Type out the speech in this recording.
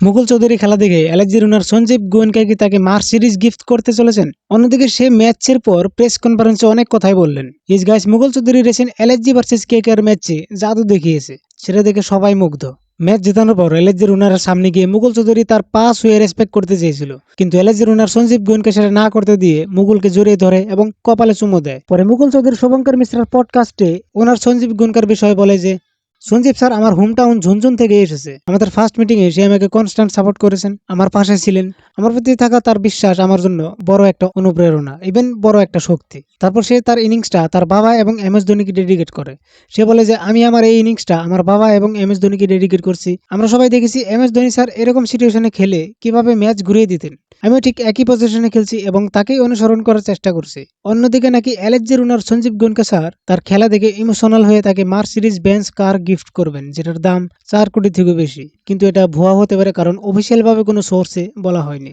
মুকুল চৌধুরী খেলা দেখে অ্যালেক্সি রুনার সঞ্জীব গোয়েনকা কি তাকে মার সিরিজ গিফট করতে চলেছেন? অন্যদিকে সে ম্যাচের পর প্রেস কনফারেন্সে অনেক কথাই বললেন। ইস guys, Mukul Choudhury recent LSG versus KKR ম্যাচে জাদু দেখিয়েছে, সেটা দেখে সবাই মুগ্ধ। ম্যাচ জেতানোর পর অ্যালেক্সি রুনারের সামনে গিয়ে মুকুল চৌধুরী তার পা ছুঁয়ে রেসপেক্ট করতে চেয়েছিল, কিন্তু অ্যালেক্সি রুনার সঞ্জীব গোয়েনকা সেটা না করতে দিয়ে মুকুলকে জড়িয়ে ধরে এবং কপালে চুমু দেয়। পরে মুকুল চৌধুরী শুভঙ্কর মিশ্রার পডকাস্টে ওনার সঞ্জীব গোয়েনকার বিষয়ে বলে যে, সঞ্জীব স্যার আমার হোম টাউন ঝুনঝুন থেকে এসেছে। আমাদের ফার্স্ট মিটিং এ সে আমাকে কনস্ট্যান্ট সাপোর্ট করেছেন, আমার পাশে ছিলেন। আমার প্রতি থাকা তার বিশ্বাস আমার জন্য বড় একটা অনুপ্রেরণা, ইভেন বড় একটা শক্তি। তারপর সে তার ইনিংসটা তার বাবা এবং MS ধোনিকে ডেডিকেট করে। সে বলে যে, আমি আমার এই ইনিংসটা আমার বাবা এবং MS ধোনিকে ডেডিকেট করছি। আমরা সবাই দেখেছি MS ধোনি স্যার এরকম সিচুয়েশনে খেলে কিভাবে ম্যাচ ঘুরিয়ে দিতেন। আমিও ঠিক একই পজিশনে খেলছি এবং তাকেই অনুসরণ করার চেষ্টা করছি। অন্যদিকে নাকি অ্যালেক্সি রুনার সঞ্জীব গোয়েনকা স্যার তার খেলা দেখে ইমোশনাল হয়ে তাকে মার্সিডিজ বেঞ্জ কার গিফট করবেন, যেটার দাম 4 কোটি থেকে বেশি। কিন্তু এটা ভুয়া হতে পারে, কারণ অফিসিয়াল ভাবে কোনো সোর্সে বলা হয়নি।